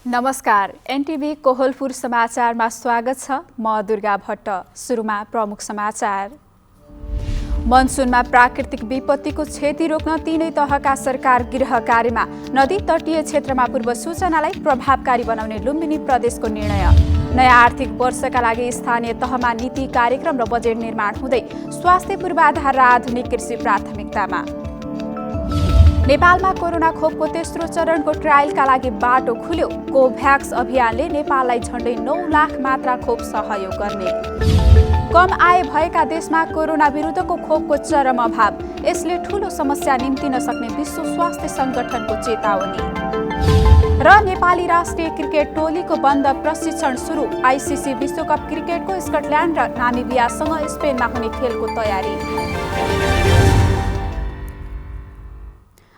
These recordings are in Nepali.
नमस्कार, एनटिभी कोहलपुर समाचारमा स्वागत छ। म दुर्गा भट्ट। सुरुमा प्रमुख समाचार। मनसुनमा प्राकृतिक विपत्तिको क्षति रोक्न तीनै तहका सरकार गृह कार्यमा। नदी तटीय क्षेत्रमा पूर्व सूचनालाई प्रभावकारी बनाउने लुम्बिनी प्रदेशको निर्णय। नयाँ आर्थिक वर्षका लागि स्थानीय तहमा नीति कार्यक्रम र बजेट निर्माण हुँदै स्वास्थ्य पूर्वाधार र आधुनिक कृषि प्राथमिकतामा। नेपालमा कोरोना खोपको तेस्रो चरणको ट्रायलका लागि बाटो खुल्यो। कोभ्याक्स अभियानले नेपाललाई झण्डै 9 लाख मात्रा खोप सहयोग गर्ने। कम आय भएका देशमा कोरोना विरुद्धको खोपको चरम अभाव, यसले ठूलो समस्या निम्तिन सक्ने विश्व स्वास्थ्य संगठनको चेतावनी। र नेपाली राष्ट्रिय क्रिकेट टोलीको बन्द प्रशिक्षण सुरु। आइसिसी विश्वकप क्रिकेटको स्कटल्यान्ड र नामिबियासँग स्पेनमा हुने खेलको तयारी।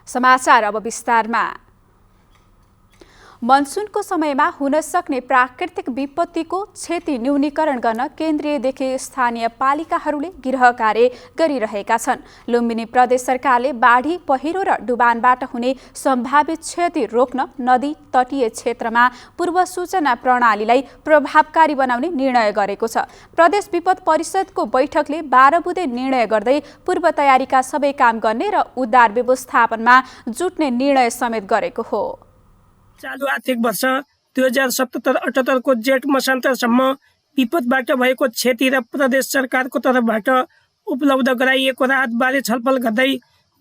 समाचार अब विस्तारमा। मनसुनको समयमा हुन सक्ने प्राकृतिक विपत्तिको क्षति न्यूनीकरण गर्न केन्द्रीयदेखि स्थानीय पालिकाहरूले गृह कार्य गरिरहेका छन्। लुम्बिनी प्रदेश सरकारले बाढी, पहिरो र डुबानबाट हुने सम्भावित क्षति रोक्न नदी तटीय क्षेत्रमा पूर्व सूचना प्रणालीलाई प्रभावकारी बनाउने निर्णय गरेको छ। प्रदेश विपद परिषदको बैठकले 12 बुँदे निर्णय गर्दै पूर्व तयारीका सबै काम गर्ने र उद्धार व्यवस्थापनमा जुट्ने निर्णय समेत गरेको हो। चालु आर्थिक वर्ष 2077-78 को जेठ मसान्तरसम्म विपदबाट भएको क्षति र प्रदेश सरकारको तर्फबाट उपलब्ध गराइएको राहतबारे छलफल गर्दै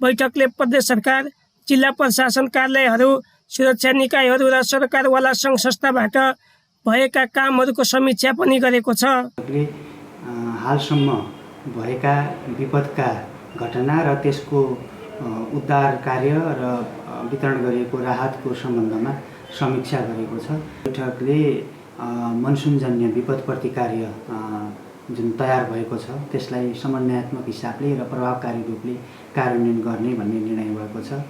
बैठकले प्रदेश सरकार, जिल्ला प्रशासन कार्यालयहरू, सुरक्षा निकायहरू र सरकारवाला सङ्घ संस्थाबाट भएका कामहरूको समीक्षा पनि गरेको छ। हालसम्म भएका विपदका घटना र त्यसको उद्धार कार्य र वितरण गरिएको राहतको सम्बन्धमा समीक्षा गरेको छ। बैठकले मनसुनजन्य विपद प्रतिकार्य जुन तयार भएको छ त्यसलाई समन्वयात्मक हिसाबले र प्रभावकारी रूपले कार्यान्वयन गर्ने भन्ने निर्णय भएको छ।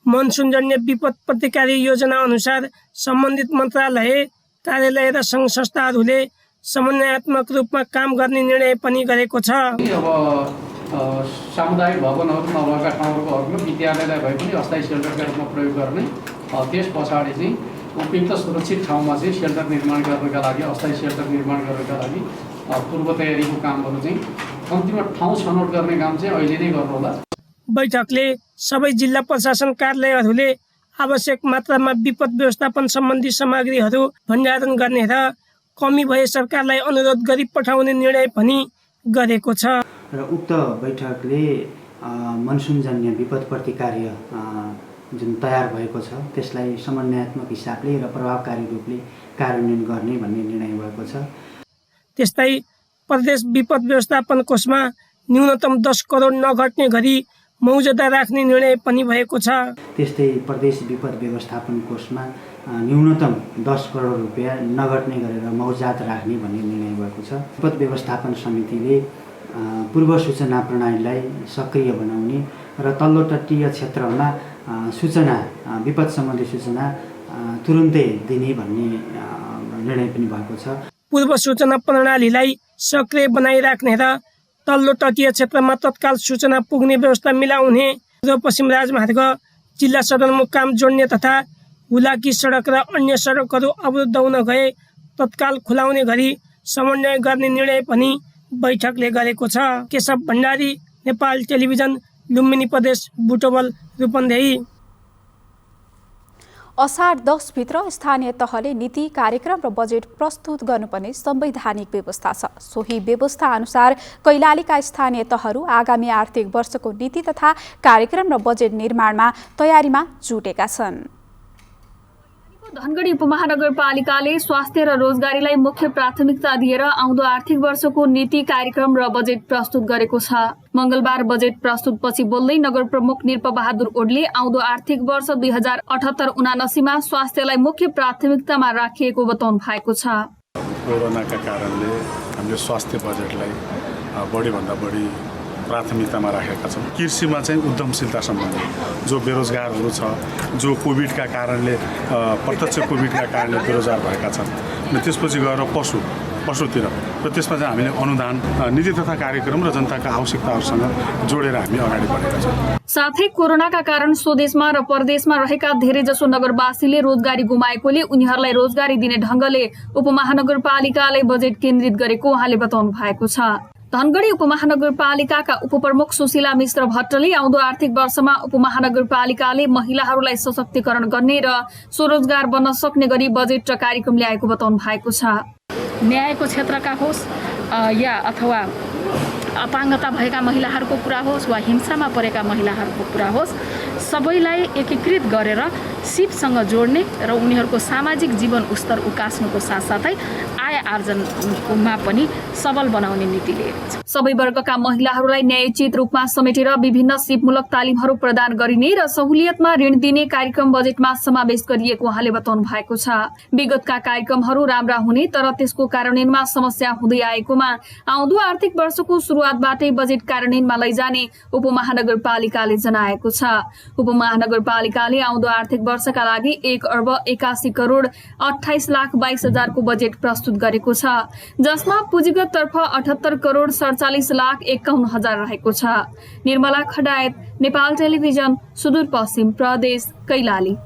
मनसुनजन्य विपद प्रतिकार्य योजना अनुसार सम्बन्धित मन्त्रालय, कार्यालय र सङ्घ संस्थाहरूले समन्वयात्मक रूपमा काम गर्ने निर्णय पनि गरेको छ। सामुदायिक भवनहरू नभएका ठाउँहरूको विद्यालयलाई भए पनि अस्थायी सेल्टरका रूपमा प्रयोग गर्ने। त्यस पछाडि चाहिँ उपयुक्त सुरक्षित ठाउँमा चाहिँ सेल्टर निर्माण गर्नका लागि, अस्थायी सेल्टर निर्माण गर्नका लागि पूर्व तयारीको कामहरू चाहिँ कम्तीमा ठाउँ छनौट गर्ने काम चाहिँ अहिले नै गर्नुहोला। बैठकले सबै जिल्ला प्रशासन कार्यालयहरूले आवश्यक मात्रामा विपद व्यवस्थापन सम्बन्धी सामग्रीहरू भण्डारण गर्ने र कमी भए सरकारलाई अनुरोध गरी पठाउने निर्णय पनि गरेको छ। र उक्त बैठकले मनसुनजन्य विपद प्रतिकार्य जुन तयार भएको छ त्यसलाई समन्वयात्मक हिसाबले र प्रभावकारी रूपले कार्यान्वयन गर्ने भन्ने निर्णय भएको छ। त्यस्तै प्रदेश विपद व्यवस्थापन कोषमा न्यूनतम 10 करोड नघट्ने गरी मौजदा राख्ने निर्णय पनि भएको छ। त्यस्तै प्रदेश विपद व्यवस्थापन कोषमा न्यूनतम 10 करोड रुपियाँ नघट्ने गरेर मौजात राख्ने भन्ने निर्णय भएको छ। विपद व्यवस्थापन समितिले पूर्व सूचना प्रणालीलाई सक्रिय बनाउने र तल्लो तटीय क्षेत्रमा सूचना, विपद सम्बन्धी सूचना तुरुन्तै दिने भन्ने निर्णय पनि भएको छ। पूर्व सूचना प्रणालीलाई सक्रिय बनाइराख्ने र तल्लो तटीय क्षेत्रमा तत्काल सूचना पुग्ने व्यवस्था मिलाउने, पूर्व पश्चिम राजमार्ग, जिल्ला सदरमुकाम जोड्ने तथा हुलाकी सडक र अन्य सडकहरू अवरुद्ध हुन गए तत्काल खुलाउने गरी समन्वय गर्ने निर्णय पनि बैठकले गरेको छ। केशव भण्डारी, नेपाल टेलिभिजन, लुम्बिनी प्रदेश, बुटवल, रूपन्देही। असार 10 भित्र स्थानीय तहले नीति कार्यक्रम र बजेट प्रस्तुत गर्नुपर्ने संवैधानिक व्यवस्था छ। सोही व्यवस्था अनुसार कैलालीका स्थानीय तहहरू आगामी आर्थिक वर्षको नीति तथा कार्यक्रम र बजेट निर्माणमा तयारीमा जुटेका छन्। धनगढी उपमहानगरपालिकाले स्वास्थ्य र रोजगारीलाई मुख्य प्राथमिकता दिएर आउँदो आर्थिक वर्षको नीति कार्यक्रम र बजेट प्रस्तुत गरेको छ। मंगलबार बजेट प्रस्तुतपछि बोल्दै नगर प्रमुख निरपबहादुर ओडले आउँदो आर्थिक वर्ष 2078-79 मा स्वास्थ्यलाई मुख्य प्राथमिकतामा राखिएको बताउनु भएको छ। कोरोनाका कारणले हामीले स्वास्थ्य बजेटलाई बढीभन्दा बढी प्राथमिकतामा राखेका छौँ। कृषिमा चाहिँ उद्यमशीलता सम्बन्धी जो बेरोजगारहरू छ, जो कोभिडका कारणले प्रत्यक्ष कोभिडका कारणले बेरोजगार भएका छन्, अनि त्यसपछि गएर पशु पशुतिर र त्यसमा चाहिँ हामीले अनुदान नीति तथा कार्यक्रम र जनताका आवश्यकताहरूसँग जोडेर हामी अगाडि बढेका छौँ। साथै कोरोनाका कारण स्वदेशमा र परदेशमा रहेका धेरैजसो नगरवासीले रोजगारी गुमाएकोले उनीहरूलाई रोजगारी दिने ढङ्गले उपमहानगरपालिकाले बजेट केन्द्रित गरेको उहाँले बताउनु भएको छ। धनगढी उपमहानगरपालिकाका उपप्रमुख सुशीला मिश्र भट्टले आउँदो आर्थिक वर्षमा उपमहानगरपालिकाले महिलाहरूलाई सशक्तिकरण गर्ने र स्वरोजगार बन्न सक्ने गरी बजेट र कार्यक्रम ल्याएको बताउनु भएको छ। न्यायको क्षेत्रका होस् या अथवा अपाङ्गता भएका महिलाहरूको कुरा होस् वा हिंसामा परेका महिलाहरूको कुरा होस्, सबैलाई एकीकृत गरेर सिपसँग जोड्ने र उनीहरूको सामाजिक जीवन स्तर उकास्नुको साथसाथै आय आर्जनमा पनि सबल बनाउने नीति लिएको छ। सबै वर्गका महिलाहरूलाई न्यायोचित रूपमा समेटेर विभिन्न सिपमूलक तालिमहरू प्रदान गरिने र सहुलियतमा ऋण दिने कार्यक्रम बजेटमा समावेश गरिएको उहाँले बताउनु भएको छ। विगतका कार्यक्रमहरू राम्रा हुने तर त्यसको कार्यान्वयनमा समस्या हुँदै आएकोमा आउँदो आर्थिक वर्षको सुरुवातबाटै बजेट कार्यान्वयनमा लैजाने उपमहानगरपालिकाले जनाएको छ। उपमहानगरपालिकाले आउँदो आर्थिक वर्षका लागि 1,81,28,22,000 को बजेट प्रस्तुत गरेको छ, जसमा पुँजीगत तर्फ 78,47,51,000 रहेको छ। निर्मला खडायत, नेपाल टेलिभिजन, सुदूरपश्चिम प्रदेश, कैलाली।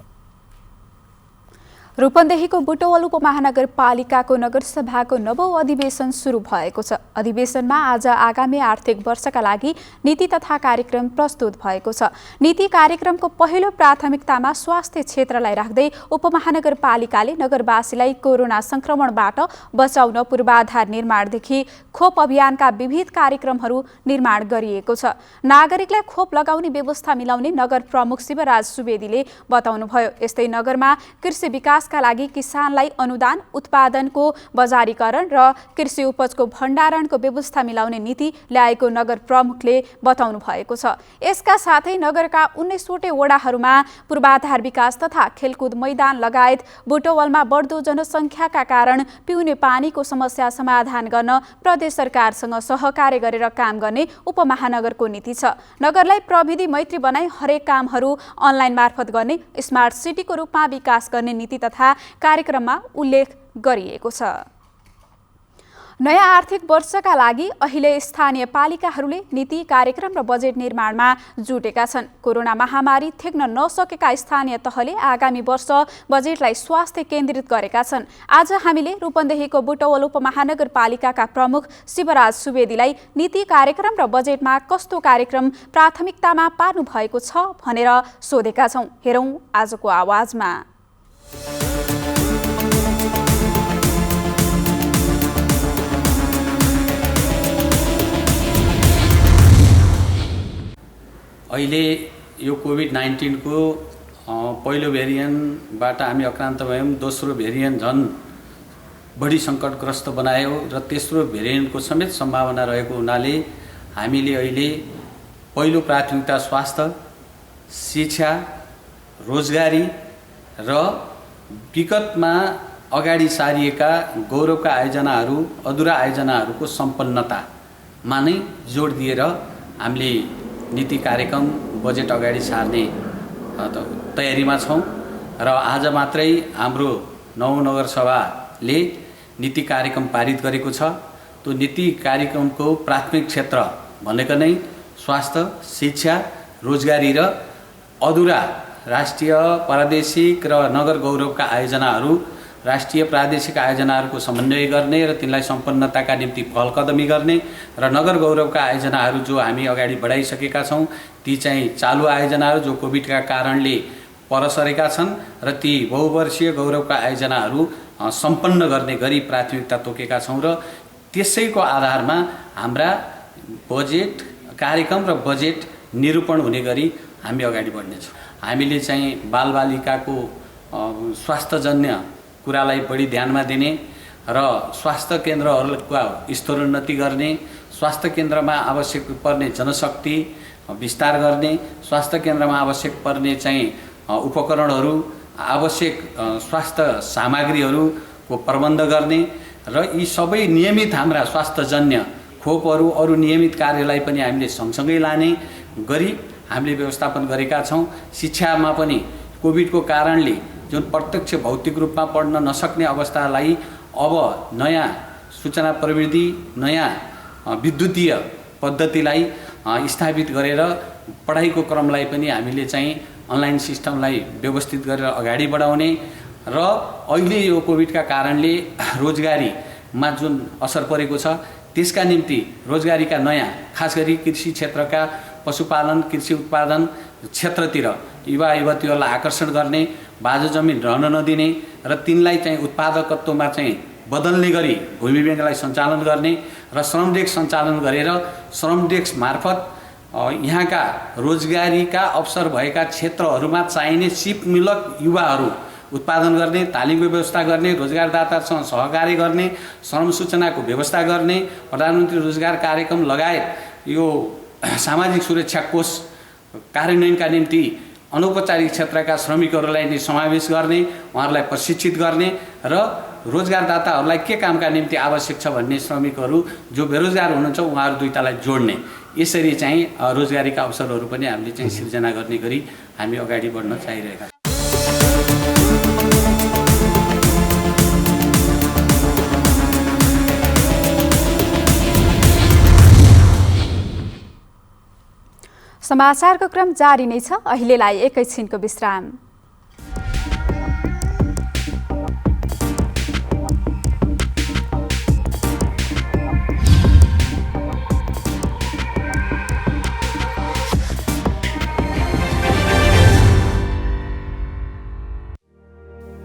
रूपन्देहीको बुटवल उपमहानगरपालिकाको नगरसभाको नवौं अधिवेशन सुरु भएको छ। अधिवेशनमा आज आगामी आर्थिक वर्षका लागि नीति तथा कार्यक्रम प्रस्तुत भएको छ। नीति कार्यक्रमको पहिलो प्राथमिकतामा स्वास्थ्य क्षेत्रलाई राख्दै उपमहानगरपालिकाले नगरवासीलाई कोरोना संक्रमणबाट बचाउन पूर्वाधार निर्माणदेखि खोप अभियानका विविध कार्यक्रमहरू निर्माण गरिएको छ। नागरिकलाई खोप लगाउने व्यवस्था मिलाउने नगर प्रमुख शिवराज सुवेदीले बताउनुभयो। यस्तै नगरमा कृषि विकास का लागि किसानलाई अनुदान, उत्पादनको बजारीकरण र कृषि उपजको भण्डारणको व्यवस्था मिलाउने नीति ल्याएको नगर प्रमुखले बताउनु भएको छ। यसका साथै नगरका 19वटै वडाहरूमा पूर्वाधार विकास तथा खेलकुद मैदान लगायत बुटवलमा बढ्दो जनसङ्ख्याका कारण पिउने पानीको समस्या समाधान गर्न प्रदेश सरकारसँग सहकार्य गरेर काम गर्ने उपमहानगरको नीति छ। नगरलाई प्रविधि मैत्री बनाई हरेक कामहरू अनलाइन मार्फत गर्ने, स्मार्ट सिटीको रूपमा विकास गर्ने नीति तथा कार्यक्रममा उल्लेख गरिएको छ। नयाँ आर्थिक वर्षका लागि अहिले स्थानीय पालिकाहरूले नीति, कार्यक्रम र बजेट निर्माणमा जुटेका छन्। कोरोना महामारी थेक्न नसकेका स्थानीय तहले आगामी वर्ष बजेटलाई स्वास्थ्य केन्द्रित गरेका छन्। आज हामीले रूपन्देहीको बुटवल उपमहानगरपालिकाका प्रमुख शिवराज सुवेदीलाई नीति, कार्यक्रम र बजेटमा कस्तो कार्यक्रम प्राथमिकतामा पार्नु भएको छ भनेर सोधेका छौं। हेरौं आजको आवाजमा। अहिले यो कोभिड-19 को पहिलो भेरिएन्टबाट हामी आक्रान्त भयौँ। दोस्रो भेरिएन्ट झन् बढी सङ्कटग्रस्त बनायो र तेस्रो भेरिएन्टको समेत सम्भावना रहेको हुनाले हामीले अहिले पहिलो प्राथमिकता स्वास्थ्य, शिक्षा, रोजगारी र विगतमा अगाडि सारिएका गौरवका आयोजनाहरू, अधुरा आयोजनाहरूको सम्पन्नतामा नै जोड दिएर हामीले नीति, कार्यक्रम, बजेट अगाडि सार्ने तयारीमा छौँ र आज मात्रै हाम्रो नगरसभाले नीति कार्यक्रम पारित गरेको छ। त्यो नीति कार्यक्रमको प्राथमिक क्षेत्र भनेको नै स्वास्थ्य, शिक्षा, रोजगारी र अधुरा राष्ट्रिय, प्रादेशिक र नगर गौरवका आयोजनाहरू, राष्ट्रिय प्रादेशिक आयोजनाहरूको समन्वय गर्ने र तिनलाई सम्पन्नताका निम्ति पहलकदमी गर्ने र नगर गौरवका आयोजनाहरू जो हामी अगाडि बढाइसकेका छौँ ती चाहिँ चालु आयोजनाहरू जो कोभिडका कारणले पर सरेका छन् र ती बहुवर्षीय गौरवका आयोजनाहरू सम्पन्न गर्ने गरी प्राथमिकता तोकेका छौँ र त्यसैको आधारमा हाम्रा बजेट, कार्यक्रम र बजेट निरूपण हुने गरी हामी अगाडि बढ्नेछौँ। हामीले चाहिँ बालबालिकाको स्वास्थ्यजन्य कुरालाई बढी ध्यानमा दिने र स्वास्थ्य केन्द्रहरूको स्तरोन्नति गर्ने, स्वास्थ्य केन्द्रमा आवश्यक पर्ने जनशक्ति विस्तार गर्ने, स्वास्थ्य केन्द्रमा आवश्यक पर्ने चाहिँ उपकरणहरू, आवश्यक स्वास्थ्य सामग्रीहरूको प्रबन्ध गर्ने र यी सबै नियमित हाम्रा स्वास्थ्यजन्य खोपहरू, अरू नियमित कार्यलाई पनि हामीले सँगसँगै लाने गरी हामीले व्यवस्थापन गरेका छौँ। शिक्षामा पनि कोभिडको कारणले जुन प्रत्यक्ष भौतिक रूपमा पढ्न नसक्ने अवस्थालाई अब नयाँ सूचना प्रविधि नयाँ विद्युतीय पद्धतिलाई स्थापित गरेर पढाइको क्रमलाई पनि हामीले चाहिँ अनलाइन सिस्टमलाई व्यवस्थित गरेर अगाडि बढाउने र अहिले यो कोभिडका कारणले रोजगारीमा जुन असर परेको छ त्यसका निम्ति रोजगारीका नयाँ खास गरी कृषि क्षेत्रका पशुपालन कृषि उत्पादन क्षेत्रतिर युवा युवतीहरूलाई आकर्षण गर्ने बाँझो जमिन रहन नदिने र तिनलाई चाहिँ उत्पादकत्वमा चाहिँ बदल्ने गरी भूमि ब्याङ्कलाई सञ्चालन गर्ने र श्रम डेस्क सञ्चालन गरेर श्रम डेस्क मार्फत यहाँका रोजगारीका अवसर भएका क्षेत्रहरूमा चाहिने सिपमूलक युवाहरू उत्पादन गर्ने तालिमको व्यवस्था गर्ने रोजगारदातासँग सहकार्य गर्ने श्रम सूचनाको व्यवस्था गर्ने प्रधानमन्त्री रोजगार कार्यक्रम लगायत यो सामाजिक सुरक्षा कोष कार्यान्वयनका निम्ति अनौपचारिक क्षेत्रका श्रमिकहरूलाई नै समावेश गर्ने उहाँहरूलाई प्रशिक्षित गर्ने र रोजगारदाताहरूलाई के कामका निम्ति आवश्यक छ भन्ने श्रमिकहरू जो बेरोजगार हुनुहुन्छ उहाँहरू दुईटालाई जोड्ने यसरी चाहिँ रोजगारीका अवसरहरू पनि हामीले चाहिँ सिर्जना गर्ने गरी हामी अगाडि बढ्न चाहिरहेका छौँ। समाचारको क्रम जारी नै छ। अहिलेलाई एकैछिनको विश्राम।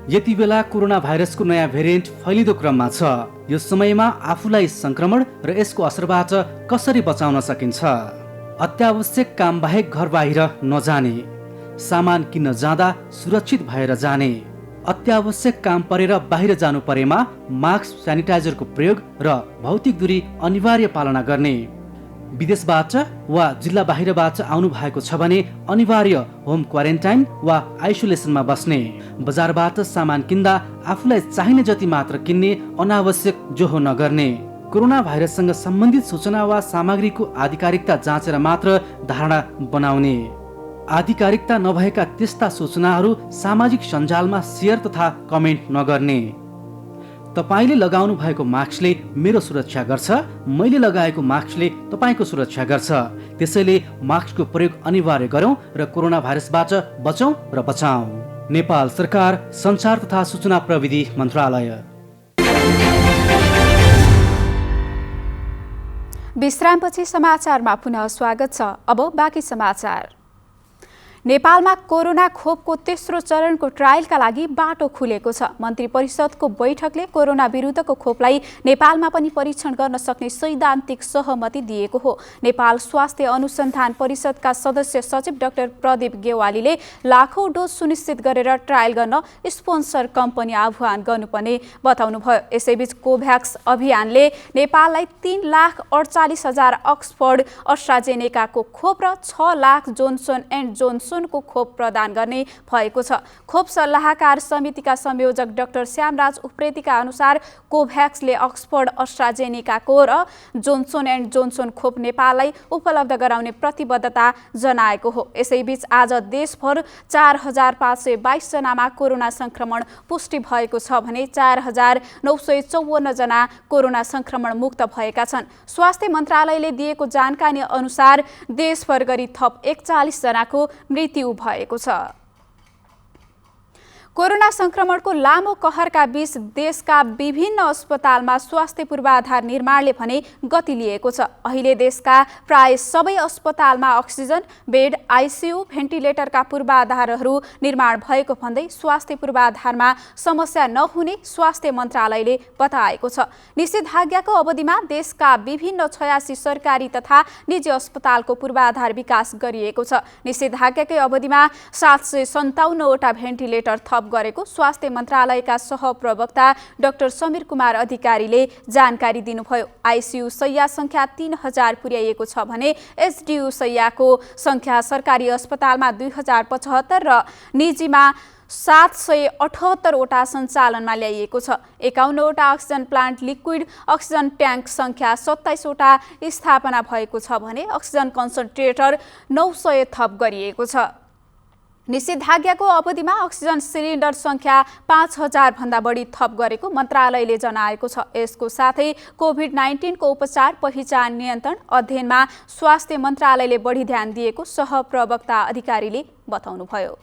यति बेला कोरोना भाइरसको नयाँ भेरिएन्ट फैलिँदो क्रममा छ। यो समयमा आफूलाई संक्रमण र यसको असरबाट कसरी बचाउन सकिन्छ? अत्यावश्यक काम बाहेक घर बाहिर नजाने, सामान किन्न जाँदा सुरक्षित भएर जाने, अत्यावश्यक काम परेर बाहिर जानु परेमा मास्क स्यानिटाइजरको प्रयोग र भौतिक दूरी अनिवार्य पालना गर्ने, विदेशबाट वा जिल्ला बाहिरबाट आउनु भएको छ भने अनिवार्य होम क्वारेन्टाइन वा आइसोलेसनमा बस्ने, बजारबाट सामान किन्दा आफूलाई चाहिने जति मात्र किन्ने, अनावश्यक जोहो नगर्ने, कोरोना भाइरससँग सम्बन्धित सूचना वा सामग्रीको आधिकारिकता जाँचेर मात्र धारणा बनाउने, आधिकारिकता नभएका त्यस्ता सूचनाहरू सामाजिक सञ्जालमा सेयर तथा कमेन्ट नगर्ने, तपाईले लगाउनु भएको मास्कले मेरो सुरक्षा गर्छ, मैले लगाएको मास्कले तपाईको सुरक्षा गर्छ, त्यसैले मास्कको प्रयोग अनिवार्य गरौँ र कोरोना भाइरसबाट बचौँ र बचाऊ। नेपाल सरकार सञ्चार तथा सूचना प्रविधि मन्त्रालय। विश्रामपछि समाचारमा पुनः स्वागत छ। अब बाँकी समाचार। नेपालमा कोरोना खोपको तेस्रो चरणको ट्रायलका लागि बाटो खुलेको छ। मन्त्री परिषदको बैठकले कोरोना विरुद्धको खोपलाई नेपालमा पनि परीक्षण गर्न सक्ने सैद्धान्तिक सहमति दिएको हो। नेपाल स्वास्थ्य अनुसन्धान परिषदका सदस्य सचिव डाक्टर प्रदीप गेवालीले लाखौं डोज सुनिश्चित गरेर ट्रायल गर्न स्पोन्सर कम्पनी आह्वान गर्नुपर्ने बताउनुभयो। यसैबीच कोभ्याक्स अभियानले नेपाललाई 3,48,000 अक्सफोर्ड अस्ट्राजेनेकाको खोप र 6 लाख जोन्सन एन्ड जोन्सन को खोप प्रदान गर्ने भएको छ। खोप सल्लाहकार समितिका संयोजक डाक्टर श्यामराज उप्रेतीका अनुसार कोभ्याक्सले अक्सफोर्ड अस्ट्राजेनेकाको र जोन्सन एन्ड जोन्सन खोप नेपाललाई उपलब्ध गराउने प्रतिबद्धता जनाएको हो। यसैबीच आज देशभर 4,522 जनामा कोरोना संक्रमण पुष्टि भएको छ भने 4,954 जना कोरोना संक्रमण मुक्त भएका छन्। स्वास्थ्य मन्त्रालयले दिएको जानकारी अनुसार देशभर गरी थप 41 जनाको मृत्यु भएको छ। कोरोना संक्रमणको लामो कहरका बीच देशका विभिन्न अस्पतालमा स्वास्थ्य पूर्वाधार निर्माणले भने गति लिएको छ। अहिले देशका प्राय सबै अस्पतालमा अक्सिजन बेड, आइसियु, भेन्टिलेटरका पूर्वाधारहरू निर्माण भएको भन्दै स्वास्थ्य पूर्वाधारमा समस्या नहुने स्वास्थ्य मन्त्रालयले बताएको छ। निषेधाज्ञाको अवधिमा देशका विभिन्न 86 सरकारी तथा निजी अस्पतालको पूर्वाधार विकास गरिएको छ। निषेधाज्ञाकै अवधिमा 757 वटा भेन्टिलेटर थप गरेको स्वास्थ्य मन्त्रालयका सहप्रवक्ता डाक्टर समीर कुमार अधिकारीले जानकारी दिनुभयो। आइसियु शय्या संख्या 3000 पुर्याइएको छ भने एचडियु शय्याको संख्या सरकारी अस्पतालमा 2075 र निजीमा 778 वटा सञ्चालनमा ल्याइएको छ। 51 वटा oxygen plant, liquid oxygen tank संख्या 27 वटा स्थापना भएको छ भने अक्सिजन कन्सन्ट्रेटर 900 थप गरिएको छ। निषेधाज्ञाको अवधिमा अक्सिजन सिलिन्डर संख्या 5000 भन्दा बढी थप गरेको मन्त्रालयले जनाएको छ। यसको साथै कोभिड-19 को उपचार, पहिचान, नियन्त्रण, अध्ययनमा स्वास्थ्य मन्त्रालयले बढी ध्यान दिएको सहप्रवक्ता अधिकारीले बताउनुभयो।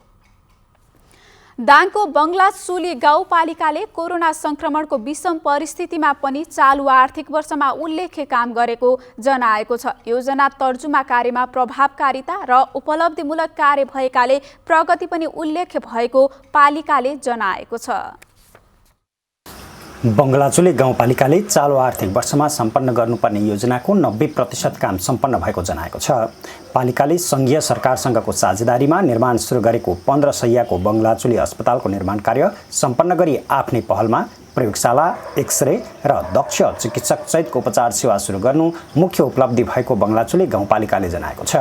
दाङको बङ्गलाचुली गाउँपालिकाले कोरोना संक्रमणको विषम परिस्थितिमा पनि चालु आर्थिक वर्षमा उल्लेख्य काम गरेको जनाएको छ। योजना तर्जुमा कार्यमा प्रभावकारिता र उपलब्धिमूलक कार्य भएकाले प्रगति पनि उल्लेख्य भएको पालिकाले जनाएको छ। बङ्गलाचुली गाउँपालिकाले चालु आर्थिक वर्षमा सम्पन्न गर्नुपर्ने योजनाको 90% काम सम्पन्न भएको जनाएको छ। पालिकाले सङ्घीय सरकारसँगको साझेदारीमा निर्माण सुरु गरेको 15 शैय्याको बङ्गलाचुली अस्पतालको निर्माण कार्य सम्पन्न गरी आफ्नै पहलमा प्रयोगशाला, एक्सरे र दक्ष चिकित्सक सहितको उपचार सेवा सुरु गर्नु मुख्य उपलब्धि भएको बङ्गलाचुली गाउँपालिकाले जनाएको छ।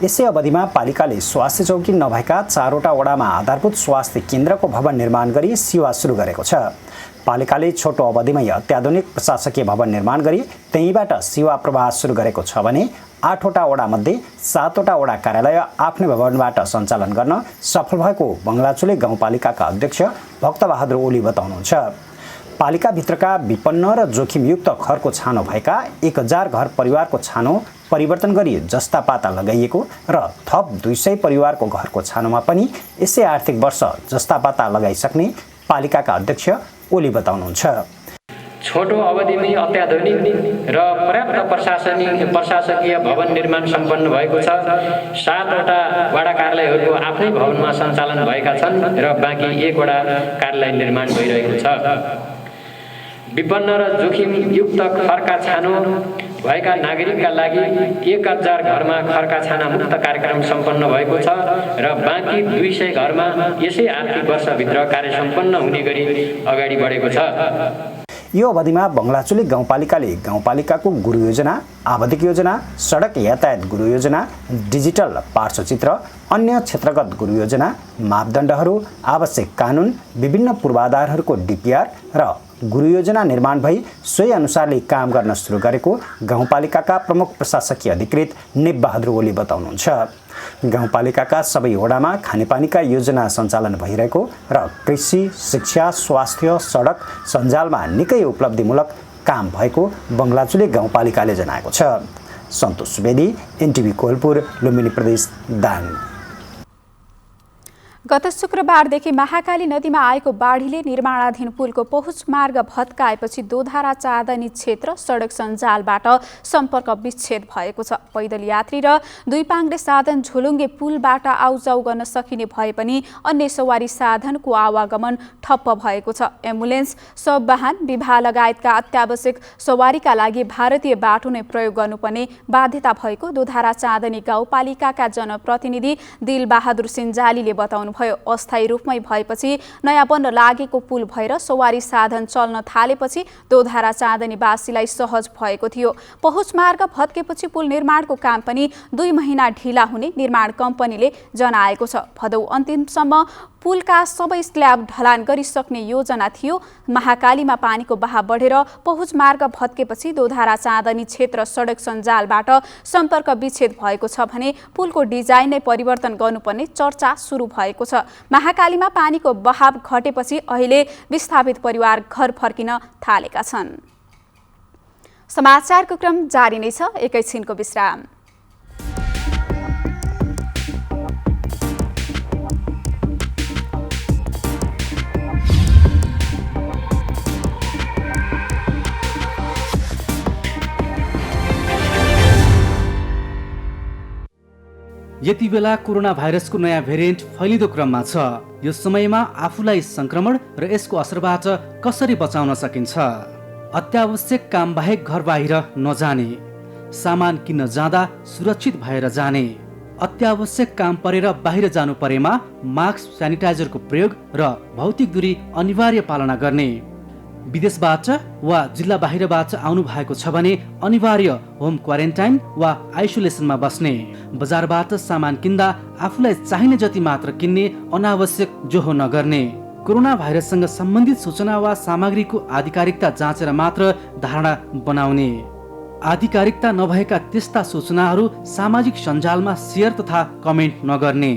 यसै अवधिमा पालिकाले स्वास्थ्य चौकी नभएका 4वटा वडामा आधारभूत स्वास्थ्य केन्द्रको भवन निर्माण गरी सेवा सुरु गरेको छ। पालिकाले छोटो अवधिमै अत्याधुनिक प्रशासकीय भवन निर्माण गरी त्यहीँबाट सेवा प्रवाह सुरु गरेको छ भने 8वटा वडामध्ये 7वटा वडा कार्यालय आफ्नै भवनबाट सञ्चालन गर्न सफल भएको बङ्गलाचुली गाउँपालिकाका अध्यक्ष भक्तबहादुर ओली बताउनुहुन्छ। पालिकाभित्रका विपन्न र जोखिमयुक्त घरको छानो भएका 1000 घर परिवारको छानो परिवर्तन गरी जस्ता पाता लगाइएको र थप 200 परिवारको घरको छानोमा पनि यसै आर्थिक वर्ष जस्ता पाता लगाइसक्ने पालिकाका अध्यक्ष ओली बताउनुहुन्छ। छोटो अवधिमै अत्याधुनिक र पर्याप्त प्रशासकीय भवन निर्माण सम्पन्न भएको छ। 7वटा वडा कार्यालयहरूको आफ्नै भवनमा सञ्चालन भएका छन् र बाँकी 1 वडा कार्यालय निर्माण भइरहेको छ। विपन्न र जोखिमयुक्त खर्का छानो भएका नागरिकका लागि 1000 घरमा खर्का छाना मुक्त कार्यक्रम सम्पन्न भएको छ र बाँकी 200 घरमा यसै आर्थिक वर्षभित्र कार्य सम्पन्न हुने गरी अगाडि बढेको छ। यो अवधिमा बङ्गलाचुली गाउँपालिकाले गाउँपालिकाको गुरु योजना, आवधिक योजना, सडक यातायात गुरु योजना, डिजिटल पार्श्वचित्र, अन्य क्षेत्रगत गुरु योजना, मापदण्डहरू, आवश्यक कानुन, विभिन्न पूर्वाधारहरूको डिपिआर र गुरु योजना निर्माण भई सोही अनुसारले काम गर्न सुरु गरेको गाउँपालिकाका प्रमुख प्रशासकीय अधिकृत नेपबहादुर ओली बताउनुहुन्छ। गाउँपालिकाका सबै वडामा खानेपानीका योजना सञ्चालन भइरहेको र कृषि, शिक्षा, स्वास्थ्य, सडक सञ्जालमा निकै उपलब्धिमूलक काम भएको बङ्गलाचुली गाउँपालिकाले जनाएको छ। सन्तोष सुवेदी, एनटिभी कोलपुर, लुम्बिनी प्रदेश, दाङ। गत शुक्रबारदेखि महाकाली नदीमा आएको बाढीले निर्माणाधीन पुलको पहुँच मार्ग भत्काएपछि दोधारा चाँदनी क्षेत्र सडक सञ्जालबाट सम्पर्क विच्छेद भएको छ। पैदल यात्री र दुई पाङ्ग्रे साधन झोलुङ्गे पुलबाट आउजाउ गर्न सकिने भए पनि अन्य सवारी साधनको आवागमन ठप्प भएको छ। एम्बुलेन्स, सब वाहन, विवाह लगायतका अत्यावश्यक सवारीका लागि भारतीय बाटो नै प्रयोग गर्नुपर्ने बाध्यता भएको दोधारा चाँदनी गाउँपालिकाका जनप्रतिनिधि दिलबहादुर सिन्जालीले बताउनु भयो। अस्थायी रूपमै भएपछि नयाँ बन्न लागेको पुल भएर सवारी साधन चल्न थालेपछि दोधारा चाँदनीवासीलाई सहज भएको थियो। पहुँच मार्ग भत्केपछि पुल निर्माणको काम पनि 2 महिना ढिला हुने निर्माण कम्पनीले जनाएको छ। भदौ अन्तिमसम्म पुलका सबै स्ल्याब ढलान गरिसक्ने योजना थियो। महाकालीमा पानीको बहाव बढेर पहुँच मार्ग भत्केपछि दोधारा चाँदनी क्षेत्र सडक सञ्जालबाट सम्पर्क विच्छेद भएको छ भने पुलको डिजाइन नै परिवर्तन गर्नुपर्ने चर्चा सुरु भएको छ। महाकालीमा पानीको बहाव घटेपछि अहिले विस्थापित परिवार घर फर्किन थालेका छन्। समाचारको क्रम जारी नै छ, एकैछिनको विश्राम। यति बेला कोरोना भाइरसको नयाँ भेरिएन्ट फैलिँदो क्रममा छ। यो समयमा आफूलाई संक्रमण र यसको असरबाट कसरी बचाउन सकिन्छ? अत्यावश्यक काम बाहेक घर बाहिर नजाने, सामान किन्न जाँदा सुरक्षित भएर जाने, अत्यावश्यक काम परेर बाहिर जानु परेमा मास्क, स्यानिटाइजरको प्रयोग र भौतिक दूरी अनिवार्य पालना गर्ने, विदेशबाट वा जिल्ला बाहिरबाट आउनु भएको छ भने अनिवार्य होम क्वारेन्टाइन वा आइसोलेसनमा बस्ने, बजारबाट सामान किन्दा आफूलाई चाहिने जति मात्र किन्ने, अनावश्यक जोहो नगर्ने, कोरोना भाइरससँग सम्बन्धित सूचना वा सामग्रीको आधिकारिकता जाँचेर मात्र धारणा बनाउने, आधिकारिकता नभएका त्यस्ता सूचनाहरू सामाजिक सञ्जालमा सेयर तथा कमेन्ट नगर्ने,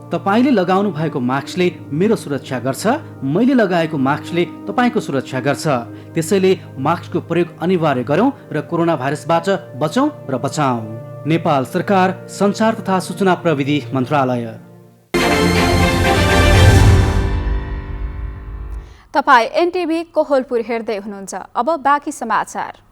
तपाईले लगाउनु भएको मास्कले मेरो सुरक्षा गर्छ, मैले लगाएको मास्कले तपाईको सुरक्षा गर्छ। त्यसैले मास्कको प्रयोग अनिवार्य गरौँ र कोरोना भाइरसबाट बचौँ र बचाऊ। नेपाल सरकार सञ्चार तथा सूचना प्रविधि मन्त्रालय। तपाई एनटिभी कोहलपुर हेर्दै हुनुहुन्छ। अब बाँकी समाचार।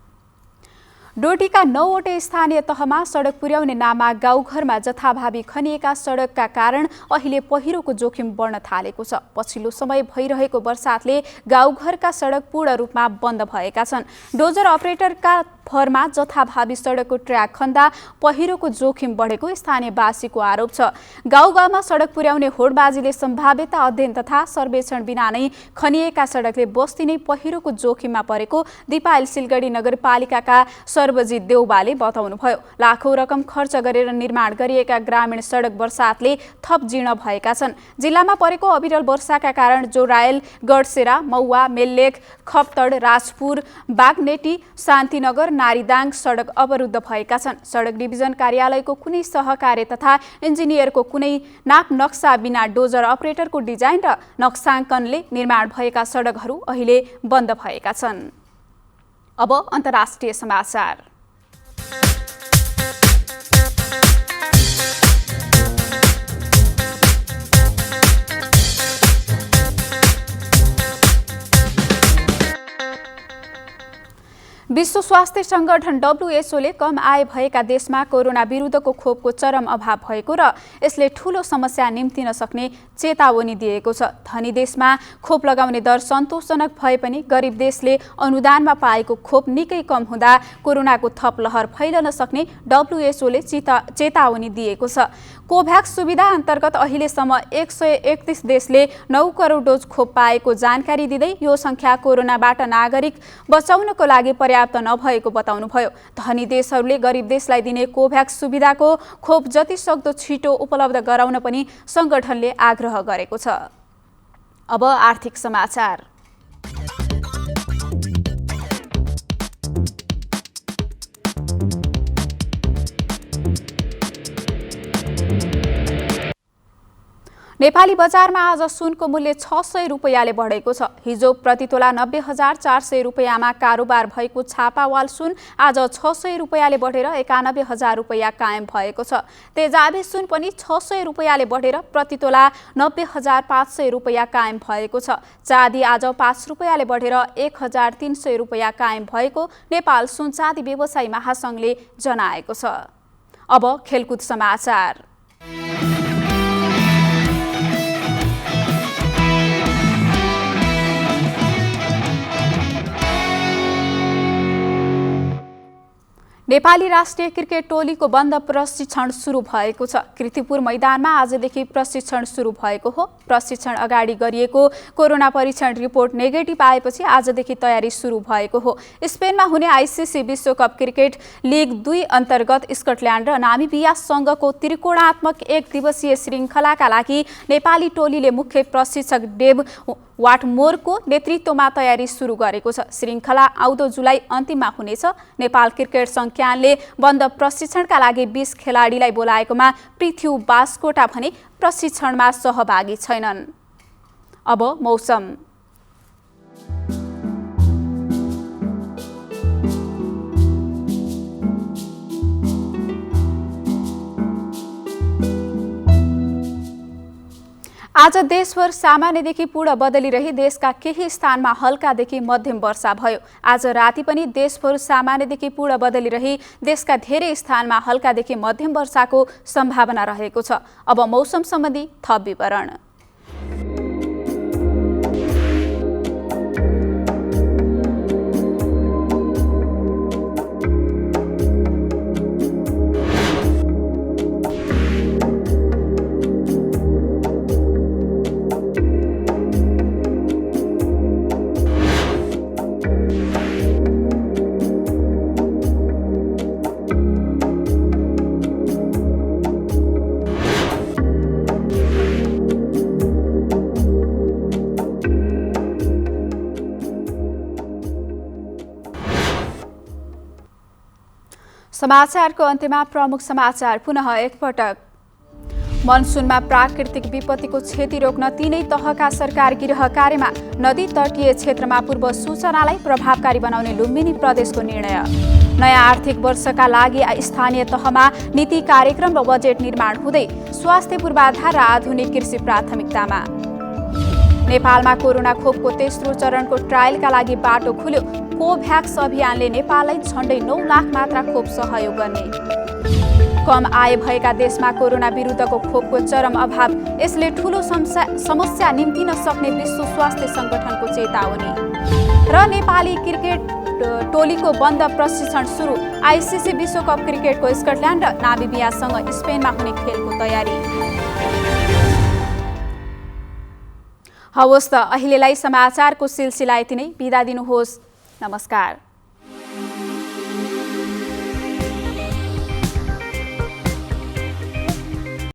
डोटीका 9वटै स्थानीय तहमा सडक पुर्याउने नाममा गाउँघरमा जथाभावी खनिएका सडकका कारण अहिले पहिरोको जोखिम बढ्न थालेको छ। पछिल्लो समय भइरहेको वर्षातले गाउँघरका सडक पूर्ण रूपमा बन्द भएका छन्। डोजर अपरेटरका भरमा जथाभावी सडकको ट्र्याक खन्दा पहिरोको जोखिम बढेको स्थानीयवासीको आरोप छ। गाउँ गाउँमा सडक पुर्याउने होडबाजीले सम्भाव्यता अध्ययन तथा सर्वेक्षण बिना नै खनिएका सडकले बस्ती नै पहिरोको जोखिममा परेको दिपायल सिलगढी नगरपालिकाका सर्वजित देउबाले बताउनुभयो। लाखौं रकम खर्च गरेर निर्माण गरिएका ग्रामीण सडक वर्षातले थप जीर्ण भएका छन्। जिल्लामा परेको अविरल वर्षाका कारण जोरायल, गडसेरा, मौवा, मेल्लेख, खप्तड, राजपुर, बागनेटी, शान्तिनगर, नारीदाङ सडक अवरुद्ध भएका छन्। सडक डिभिजन कार्यालयको कुनै सहकार्य तथा इन्जिनियरको कुनै नाप नक्सा बिना डोजर अपरेटरको डिजाइन र नक्साङ्कनले निर्माण भएका सडकहरू अहिले बन्द भएका छन्। अब अन्तर्राष्ट्रिय समाचार। विश्व स्वास्थ्य संगठन WHO कम आय भएका देशमा कोरोना विरुद्धको खोपको चरम अभाव भएको र यसले ठूलो समस्या निम्तिन सक्ने चेतावनी दिएको छ। धनी देशमा खोप लगाउने दर सन्तोषजनक भए पनि गरिब देशले अनुदानमा पाएको खोप निकै कम हुँदा कोरोनाको थप लहर फैलन सक्ने WHOले चेतावनी दिएको छ। कोभ्याक्स सुविधा अन्तर्गत अहिलेसम्म 131 देशले 9 करोड डोज खोप पाएको जानकारी दिँदै यो संख्या कोरोनाबाट नागरिक बचाउनको लागि पर्याप्त नभएको बताउनुभयो। धनी देशहरूले गरिब देशलाई दिने कोभ्याक्स सुविधाको खोप जति सक्दो छिटो उपलब्ध गराउन पनि संगठनले आग्रह गरेको छ। अब आर्थिक समाचार। नेपाली बजारमा आज सुनको मूल्य 600 रुपैयाँले बढेको छ। हिजो प्रतितोला 90,400 रुपैयाँमा कारोबार भएको छापावाल सुन आज 600 रुपैयाँले बढेर 91,000 रुपैयाँ कायम भएको छ। तेजाबी सुन पनि 600 रुपैयाँले बढेर प्रतितोला 90,500 रुपैयाँ कायम भएको छ। चाँदी आज 5 रुपैयाँले बढेर 1,300 रुपैयाँ कायम भएको नेपाल सुन चाँदी व्यवसायी महासंघले जनाएको छ। अब खेलकुद समाचार। नेपाली राष्ट्रिय क्रिकेट टोलीको बन्द प्रशिक्षण सुरु भएको छ। कीर्तिपुर मैदानमा आजदेखि प्रशिक्षण सुरु भएको हो। प्रशिक्षण अगाडि गरिएको कोरोना परीक्षण रिपोर्ट नेगेटिभ आएपछि आजदेखि तयारी सुरु भएको हो। स्पेनमा हुने आइसिसी विश्वकप क्रिकेट लिग 2 अन्तर्गत स्कटल्यान्ड र नामिबिया संघको त्रिकोणात्मक 1 दिवसीय श्रृङ्खलाका लागि नेपाली टोलीले मुख्य प्रशिक्षक डेभ वाटमोरको नेतृत्वमा तयारी सुरु गरेको छ। श्रृङ्खला आउँदो जुलाई अन्तिममा हुनेछ। नेपाल क्रिकेट संघले बन्द प्रशिक्षणका लागि 20 खेलाडीलाई बोलाएकोमा पृथ्वी बास्कोटा भने प्रशिक्षणमा सहभागी छैनन्। अब मौसम। आज देशभर सामान्यदेखि पूर्ण बदली रही देशका केही स्थानमा हल्कादेखि मध्यम वर्षा भयो। आज राति पनि देशभर सामान्यदेखि पूर्ण बदली रही देशका धेरै स्थानमा हल्कादेखि मध्यम वर्षाको सम्भावना रहेको छ। अब मौसम सम्बन्धी थप विवरण। समाचारको अन्त्यमा प्रमुख समाचार पुनः एकपटक। मनसुनमा प्राकृतिक विपत्तिको क्षति रोक्न तीनै तहका सरकार गृह कार्यमा। नदी तटीय क्षेत्रमा पूर्व सूचनालाई प्रभावकारी बनाउने लुम्बिनी प्रदेशको निर्णय। नयाँ आर्थिक वर्षका लागि स्थानीय तहमा नीति कार्यक्रम र बजेट निर्माण हुँदै स्वास्थ्य पूर्वाधार र आधुनिक कृषि प्राथमिकतामा। नेपालमा कोरोना खोपको तेस्रो चरणको ट्रायलका लागि बाटो खुल्यो। कोभ्याक्स अभियानले नेपाललाई झण्डै 9 लाख मात्रा खोप सहयोग गर्ने। कम आय भएका देशमा कोरोना विरुद्धको खोपको चरम अभाव, यसले ठूलो समस्या निम्तिन सक्ने विश्व स्वास्थ्य संगठनको चेतावनी। र नेपाली क्रिकेट टोलीको बन्द प्रशिक्षण सुरु। आईसीसी विश्वकप क्रिकेटको स्कटल्यान्ड र नामिबियासँग स्पेनमा हुने खेलको तयारी। हवस् त अहिलेलाई समाचारको सिलसिला यति नै। बिदा दिनुहोस्। नमस्कार।